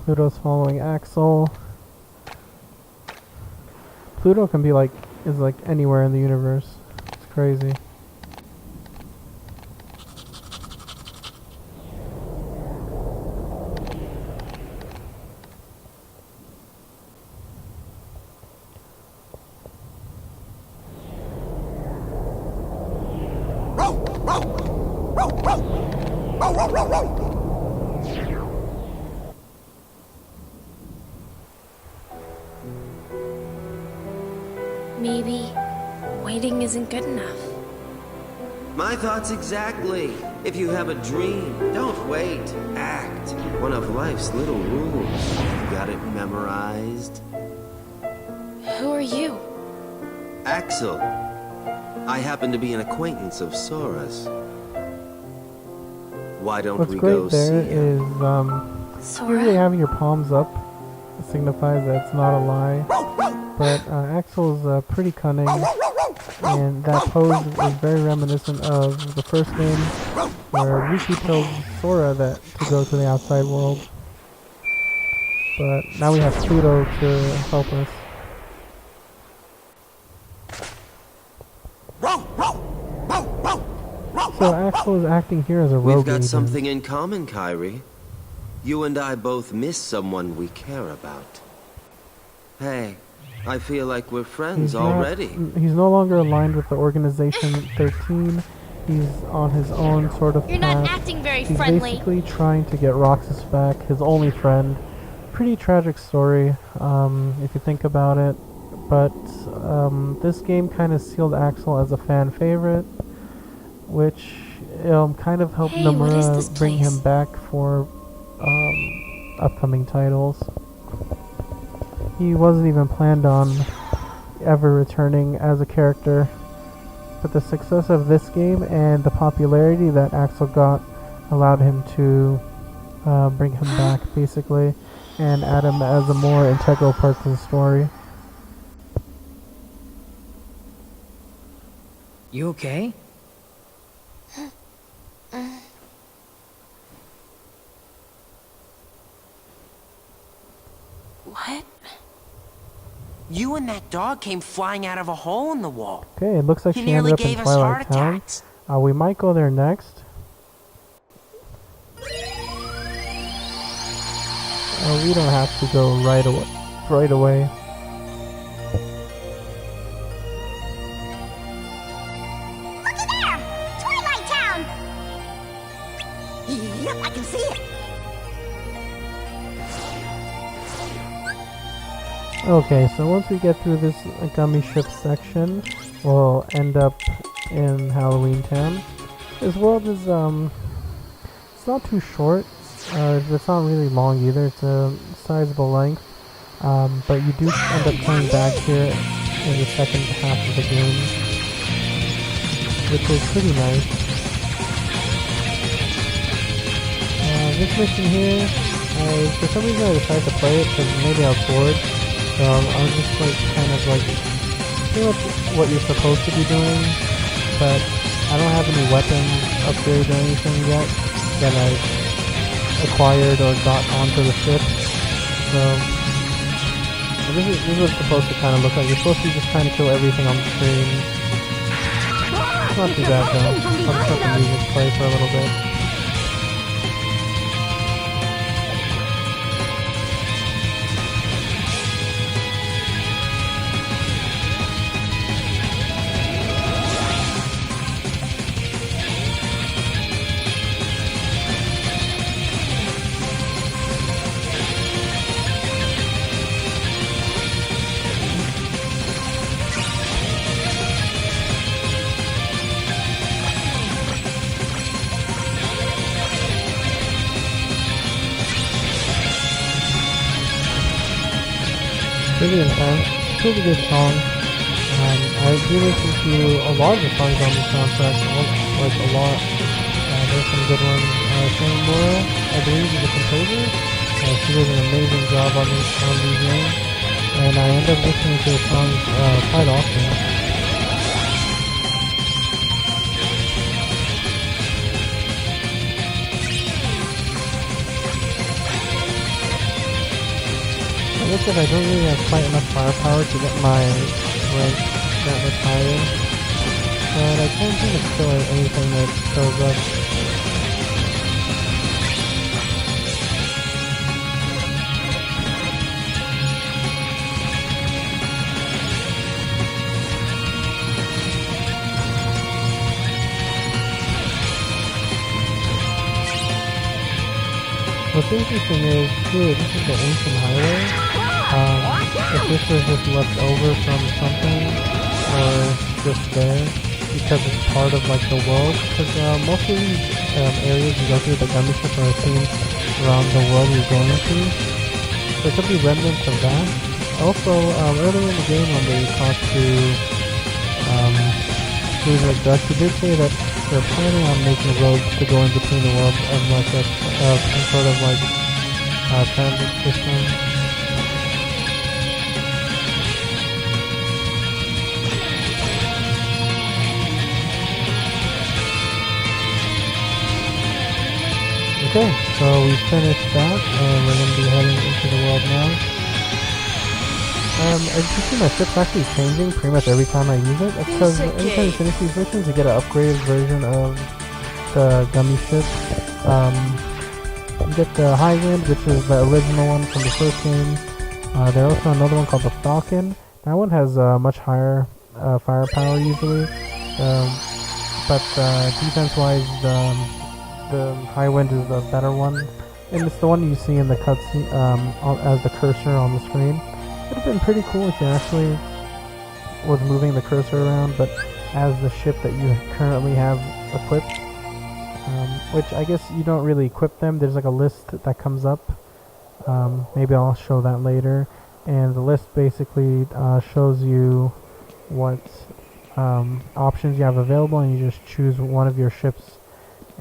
Pluto's following Axel. Pluto can be like, is like anywhere in the universe. It's crazy. Maybe waiting isn't good enough. My thoughts exactly. If you have a dream, don't wait. Act. One of life's little rules. You got it memorized? Who are you? Axel. I happen to be an acquaintance of Sora's. Why don't What's we great go there see him? is usually Sora? having your palms up signifies that it's not a lie. But Axel's pretty cunning, and that pose is very reminiscent of the first game where Riku tells Sora that to go to the outside world. But now we have Pluto to help us. So Axel is acting here as a rogue We've got agent. something in common, Kairi. You and I both miss someone we care about. Hey, I feel like we're friends already. He's no longer aligned with the Organization 13. He's on his own sort of You're path. not acting very He's friendly. basically trying to get Roxas back, his only friend. Pretty tragic story, if you think about it. But this game kind of sealed Axel as a fan favorite, which kind of helped Hey, what is this Nomura bring place? him back for upcoming titles. He wasn't even planned on ever returning as a character, but the success of this game and the popularity that Axel got allowed him to bring him back, basically, and add him as a more integral part to the story. You okay? What? You and that dog came flying out of a hole in the wall. Okay, it looks like He she nearly ended up in gave us heart Twilight Town. attacks. We might go there next. We don't have to go right away. Right away. Looky there! Twilight Town! Yep, I can see it. Okay, so once we get through this gummy ship section, we'll end up in Halloween Town. This world is, it's not too short. It's not really long either. It's a sizable length. But you do end up coming back here in the second half of the game, which is pretty nice. This mission here, for some reason I decided to play it because maybe I was bored. So I was just like kind of like pretty much what you're supposed to be doing, but I don't have any weapon upgrades or anything yet that I acquired or got onto the ship. So this is what it's supposed to kind of look like. You're supposed to just kind of kill everything on the screen. It's not too bad though. I'll just let the music play for a little bit. Pretty intense, pretty good song. I do listen to a lot of the songs on the soundtrack, like a lot. There's some good ones. Shane Mora, I believe, is the composer. She did an amazing job on these games, and I end up listening to the songs quite often. just that I don't really have quite enough firepower to get my rank that much higher. But I can't seem to kill anything that shows up. What's interesting is, here, this is the ancient highway. If this was just left over from something, or just there, because it's part of like the world, because most of these areas you go through, the gummy ship are seen around the world you're going to. There could be remnants of that. Also, earlier in the game when they talked to Blizzard Dutch, he did say that they're planning on making roads to go in between the worlds of like some sort of like transit system. Okay, so we finished that, and we're going to be heading into the world now. As you see, my ship's actually changing pretty much every time I use it. That's because anytime you finish these missions, you get an upgraded version of the gummy ship. You get the High Wind, which is the original one from the first game. There's also another one called the Falcon. That one has much higher firepower usually. But defense-wise, the High Wind is the better one. And it's the one you see in the cutscene as the cursor on the screen. It would have been pretty cool if you actually was moving the cursor around, but as the ship that you currently have equipped, which I guess you don't really equip them. There's like a list that comes up. Maybe I'll show that later. And the list basically shows you what options you have available, and you just choose one of your ships,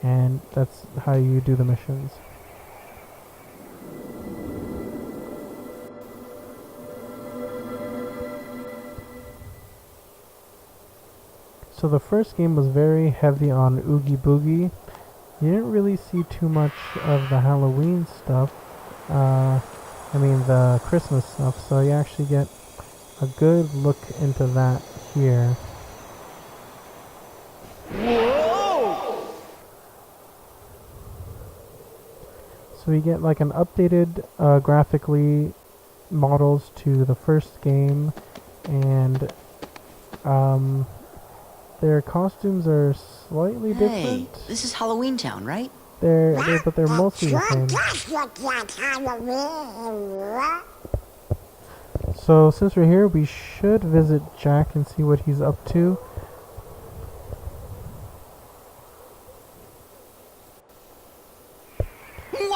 and that's how you do the missions. So the first game was very heavy on Oogie Boogie. You didn't really see too much of the Halloween stuff. The Christmas stuff. So you actually get a good look into that here. Whoa! So we get like an updated graphically models to the first game, and their costumes are slightly different. This is Halloween Town, right? But they're mostly the same. So since we're here, we should visit Jack and see what he's up to.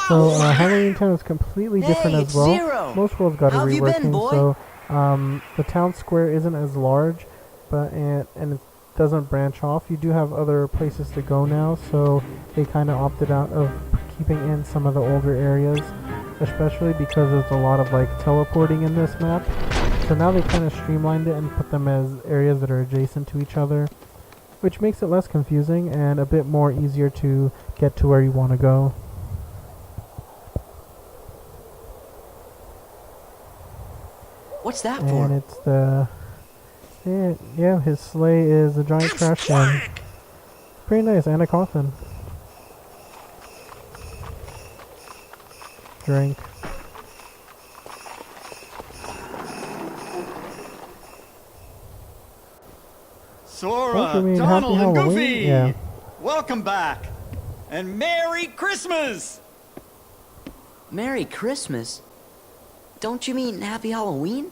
So Halloween Town is completely different as well. Zero. Most worlds got a How have you been, reworking, boy? so the town square isn't as large, but and it doesn't branch off. You do have other places to go now, so they kind of opted out of keeping in some of the older areas, especially because there's a lot of like teleporting in this map. So now they kind of streamlined it and put them as areas that are adjacent to each other, which makes it less confusing and a bit more easier to get to where you want to go. What's that And for? it's the yeah, his sleigh is a giant trash can. Pretty nice, and a coffin. Drink. Sora, Oh, you mean Donald, Happy and Halloween? Goofy! Yeah. Welcome back! And Merry Christmas! Merry Christmas? Don't you mean Happy Halloween?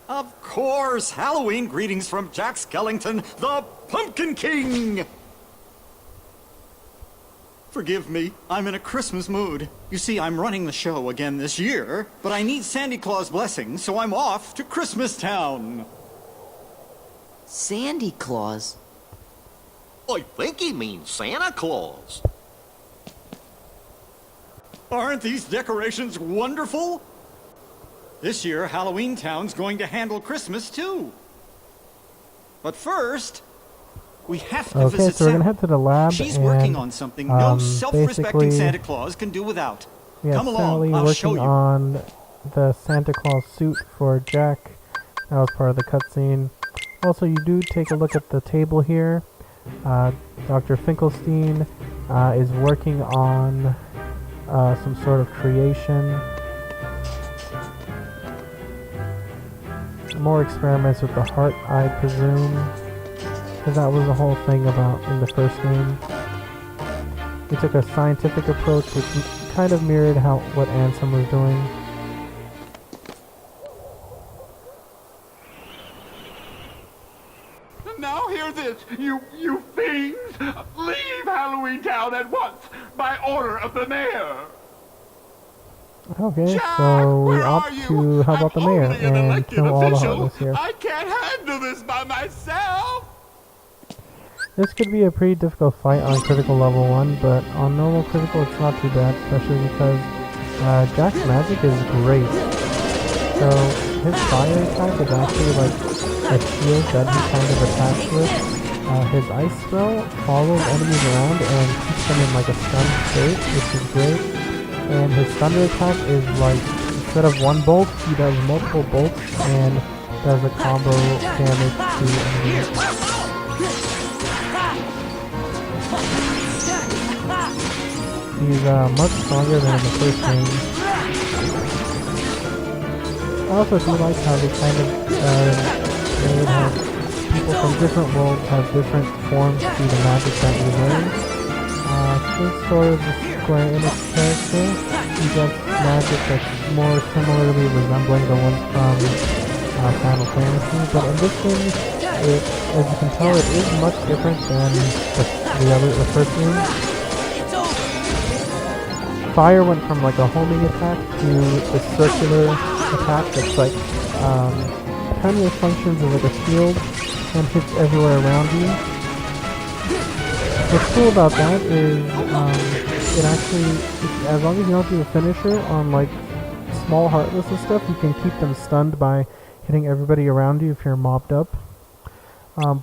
Of course! Halloween greetings from Jack Skellington, the Pumpkin King! Forgive me, I'm in a Christmas mood. You see, I'm running the show again this year, but I need Sandy Claus' blessing, so I'm off to Christmas Town. Sandy Claus? I think he means Santa Claus. Aren't these decorations wonderful? This year, Halloween Town's going to handle Christmas too. But first, we have to Okay, visit so we're gonna Santa. head to the lab. She's and, working on something no self-respecting basically, Santa Claus can do without. we have Come Sally along, I'll show working you. on the Santa Claus suit for Jack. That was part of the cutscene. Also, you do take a look at the table here. Dr. Finkelstein is working on some sort of creation. More experiments with the heart, I presume, because that was the whole thing about in the first game. We took a scientific approach, which kind of mirrored what Ansem was doing. Now hear this, you fiends! Leave Halloween Town at once, by order of the mayor! Okay, Jack, so we where opt are you? to help out the I'm mayor only an and elected kill all the official. Heartless here. I can't handle this by myself! This could be a pretty difficult fight on critical level 1, but on normal critical it's not too bad, especially because Jack's magic is great. So his fire attack is actually like a shield that he kind of attacks with. His ice spell follows enemies around and keeps them in like a stunned state, which is great. And his thunder attack is like, instead of one bolt, he does multiple bolts and does a combo damage to enemies. He's much stronger than in the first game. I also do like how they kind of made how people from different worlds have different forms to the magic that we learn. Since sort of the Square Enix character, he gets magic that's more similarly resembling the ones from Final Fantasy, but in this game, as you can tell, it is much different than the first game. Fire went from like a homing attack to a circular attack that's like kind of functions as like a shield and hits everywhere around you. What's cool about that is it actually, as long as you don't do a finisher on like small Heartless and stuff, you can keep them stunned by hitting everybody around you if you're mobbed up.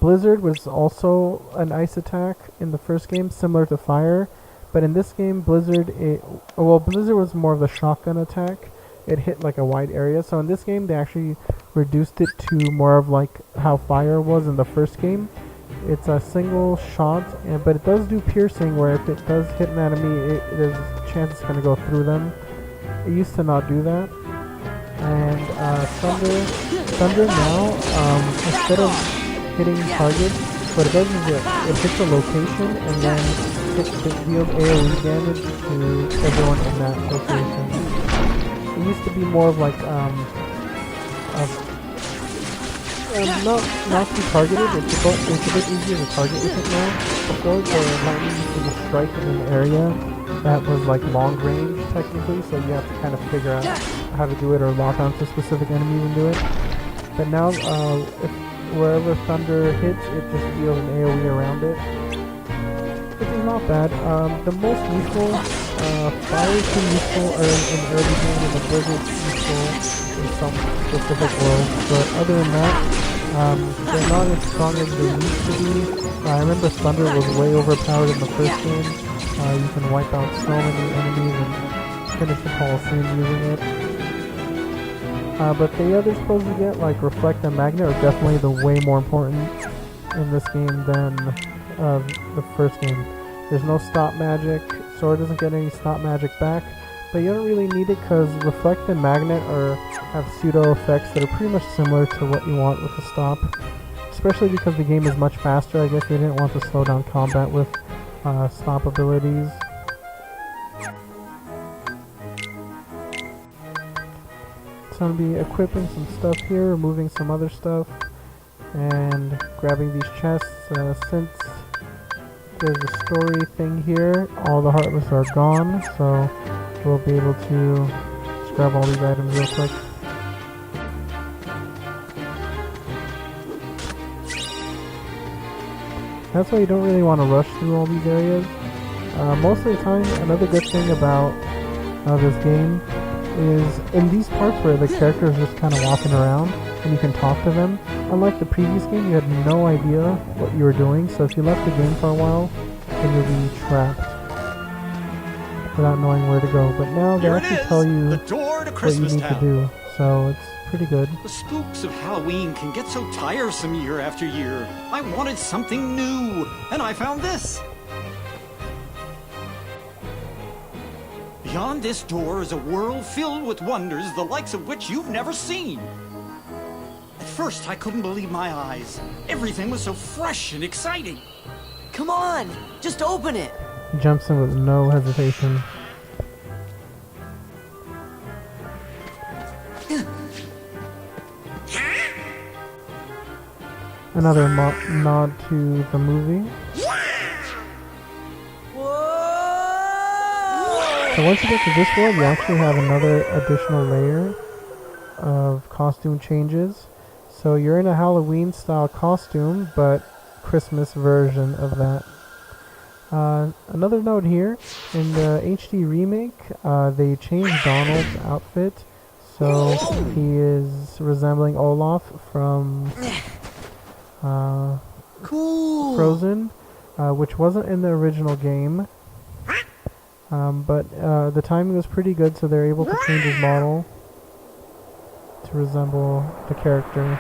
Blizzard was also an ice attack in the first game, similar to Fire. But in this game, Blizzard was more of a shotgun attack. It hit like a wide area. So in this game, they actually reduced it to more of like how Fire was in the first game. It's a single shot, but it does do piercing, where if it does hit an enemy, there's a chance it's going to go through them. It used to not do that. And Thunder now, instead of hitting targets, what it does is it hits a location and then it deals AoE damage to everyone in that location. It used to be more of like not too targeted. It's a bit easier to target with it now. Before, the lightning used to just strike in an area that was like long range technically, so you have to kind of figure out how to do it or lock onto specific enemies and do it. But now, wherever Thunder hits, it just deals an AoE around it, which is not bad. The most useful, Fire is too useful in early game, and the Blizzard's useful in some specific worlds, but other than that, they're not as strong as they used to be. I remember Thunder was way overpowered in the first game. You can wipe out so many enemies and finish the Colosseum using it. But the other spells you get, like Reflect and Magnet, are definitely the way more important in this game than the first game. There's no stop magic. Sora doesn't get any stop magic back, but you don't really need it because Reflect and Magnet have pseudo effects that are pretty much similar to what you want with the stop. Especially because the game is much faster. I guess they didn't want to slow down combat with stop abilities. So I'm going to be equipping some stuff here, removing some other stuff, and grabbing these chests. Since there's a story thing here, all the Heartless are gone, so we'll be able to just grab all these items real quick. That's why you don't really want to rush through all these areas. Most of the time, another good thing about this game is in these parts where the character is just kind of walking around and you can talk to them. Unlike the previous game, you had no idea what you were doing, so if you left the game for a while, then you'll be trapped. without knowing where to go. But now they Here it actually is, tell you the door to what you Christmas need Town. to do, so it's pretty good. The spooks of Halloween can get so tiresome year after year. I wanted something new, and I found this. Beyond this door is a world filled with wonders the likes of which you've never seen. At first, I couldn't believe my eyes. Everything was so fresh and exciting. Come on, just open it. He jumps in with no hesitation. Another nod to the movie. So once you get to this world, you actually have another additional layer of costume changes. So you're in a Halloween style costume, but Christmas version of that. Another note here, in the HD remake, they changed Donald's outfit, so he is resembling Olaf from Frozen, which wasn't in the original game. But the timing was pretty good, so they're able to change his model to resemble the character.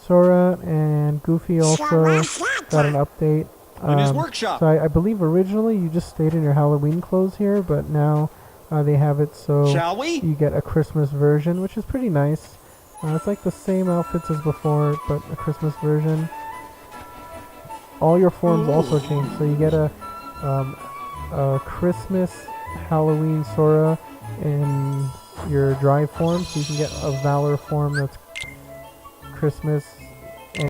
Sora and Goofy also got an update. In his workshop. So I believe originally you just stayed in your Halloween clothes here, but now they have it so Shall we? you get a Christmas version, which is pretty nice. It's like the same outfits as before, but a Christmas version. All your forms also change, so you get a Christmas Halloween Sora in your dry form, so you can get a Valor form that's Christmas